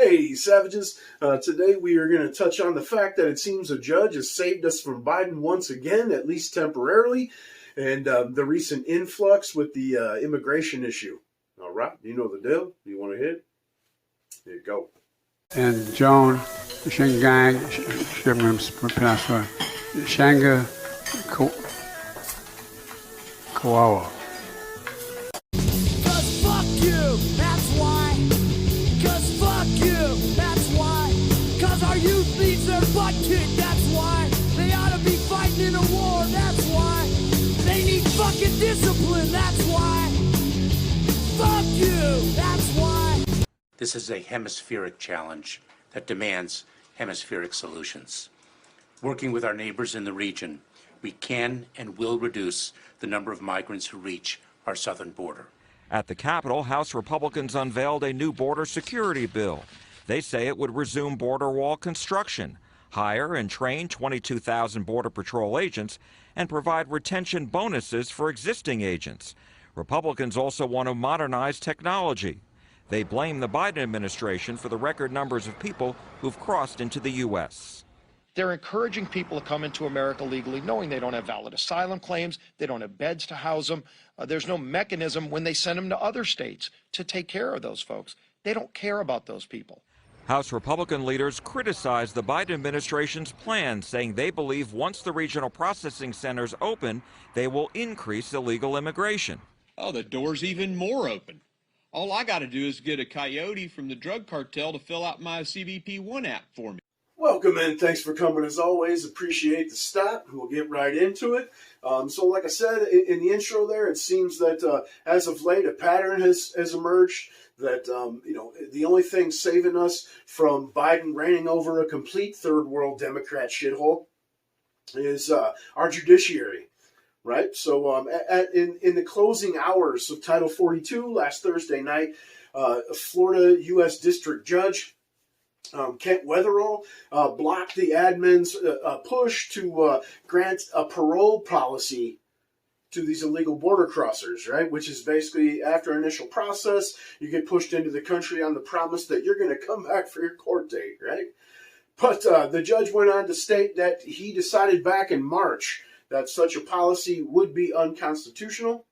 Hey, savages. Today we are going to touch on the fact that it seems a judge has saved us from Biden once again, at least temporarily, and the recent influx with the immigration issue. All right, you know the deal. You want to hit? Here you go. And Joan Shingang Shanga Koala. Cause fuck you, that's why. Cause fuck you, that's why. Cause our youth needs their butt kicked, that's why. They ought to be fighting in a war, that's why. They need fucking discipline, that's why. Fuck you, that's why. This is a hemispheric challenge that demands hemispheric solutions. Working with our neighbors in the region, we can and will reduce the number of migrants who reach our southern border. At the Capitol, House Republicans unveiled a new border security bill. They say it would resume border wall construction, hire and train 22,000 Border Patrol agents, and provide retention bonuses for existing agents. Republicans also want to modernize technology. They blame the Biden administration for the record numbers of people who've crossed into the U.S. They're encouraging people to come into America legally, knowing they don't have valid asylum claims, they don't have beds to house them. There's no mechanism when they send them to other states to take care of those folks. They don't care about those people. House Republican leaders criticized the Biden administration's plan, saying they believe once the regional processing centers open, they will increase illegal immigration. Oh, the door's even more open. All I got to do is get a coyote from the drug cartel to fill out my CBP1 app for me. Welcome and thanks for coming as always. Appreciate the stop. We'll get right into it. So like I said in the intro there, it seems that as of late a pattern has emerged that, the only thing saving us from Biden reigning over a complete third world Democrat shithole is our judiciary. Right, so in the closing hours of Title 42 last Thursday night, a Florida U.S. District Judge, Kent Weatherall, blocked the admin's push to grant a parole policy to these illegal border crossers, right? Which is basically after initial process, you get pushed into the country on the promise that you're going to come back for your court date, right? But the judge went on to state that he decided back in March that such a policy would be unconstitutional.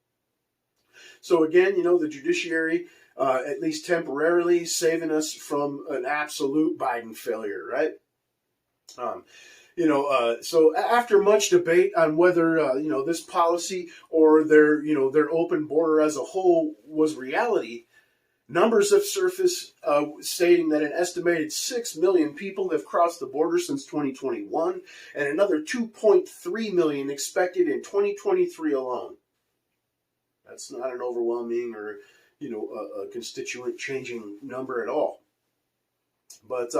So again, the judiciary, at least temporarily, saving us from an absolute Biden failure, right? So after much debate on whether, this policy or their open border as a whole was reality, numbers have surfaced stating that an estimated 6 million people have crossed the border since 2021, and another 2.3 million expected in 2023 alone. That's not an overwhelming or, a constituent changing number at all. But,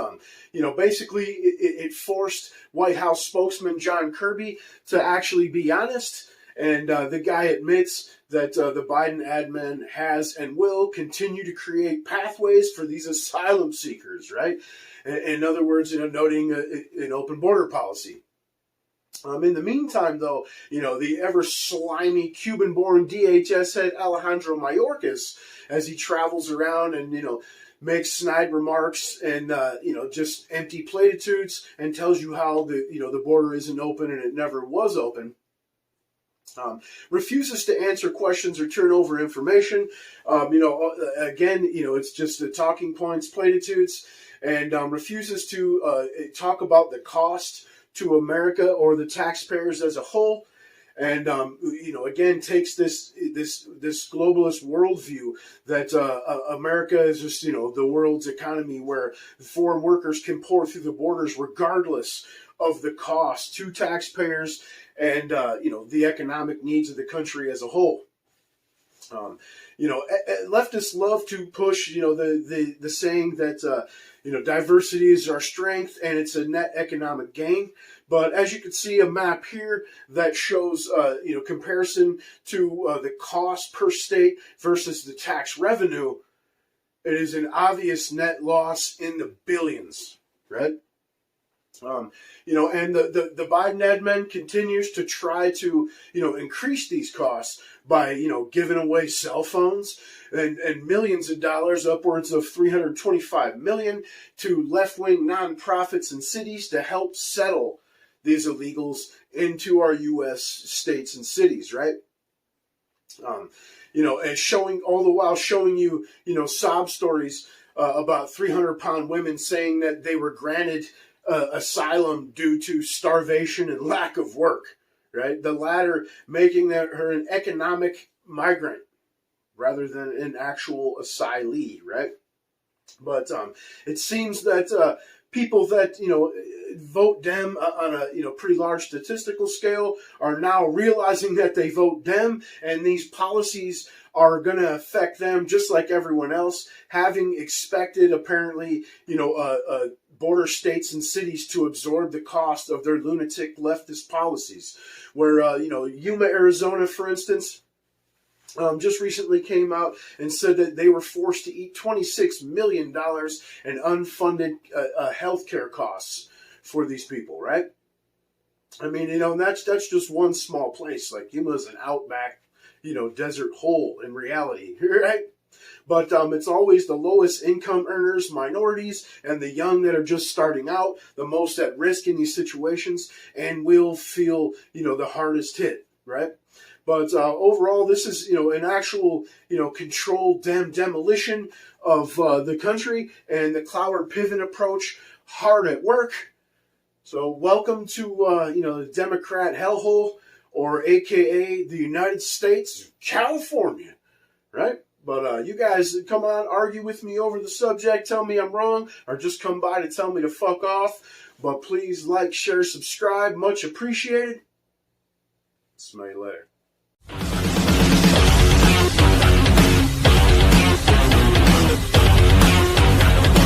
basically it forced White House spokesman John Kirby to actually be honest. And the guy admits that the Biden admin has and will continue to create pathways for these asylum seekers, right? In other words, noting an open border policy. In the meantime, though, the ever slimy Cuban-born DHS head Alejandro Mayorkas, as he travels around and, makes snide remarks and, just empty platitudes and tells you how the border isn't open and it never was open. Refuses to answer questions or turn over information. It's just the talking points, platitudes, and refuses to talk about the cost to America or the taxpayers as a whole. And, again, takes this globalist worldview that America is just, the world's economy where foreign workers can pour through the borders regardless of the cost to taxpayers and, the economic needs of the country as a whole. Leftists love to push, the saying that, diversity is our strength and it's a net economic gain. But as you can see, a map here that shows, comparison to the cost per state versus the tax revenue, it is an obvious net loss in the billions, right? And the Biden admin continues to try to, increase these costs by, giving away cell phones and millions of dollars, upwards of $325 million, to left-wing nonprofits and cities to help settle these illegals into our U.S. states and cities, right? And showing, all the while showing you, sob stories about 300-pound women saying that they were granted asylum due to starvation and lack of work, right? The latter making her an economic migrant rather than an actual asylee, right? But it seems that people that, vote Dem on a, pretty large statistical scale are now realizing that they vote Dem, and these policies are going to affect them just like everyone else, having expected, apparently, border states and cities to absorb the cost of their lunatic leftist policies. Where, Yuma, Arizona, for instance, just recently came out and said that they were forced to eat $26 million in unfunded healthcare costs for these people, right? I mean, that's just one small place. Like, Yuma's an outback, desert hole in reality, right? But it's always the lowest income earners, minorities, and the young that are just starting out, the most at risk in these situations, and will feel, the hardest hit, right? But overall, this is, an actual, controlled demolition of the country, and the Cloward pivot approach hard at work. So welcome to, the Democrat hellhole, or AKA the United States, California, right? But you guys come on, argue with me over the subject, tell me I'm wrong, or just come by to tell me to fuck off. But please like, share, subscribe, much appreciated. Smell you later.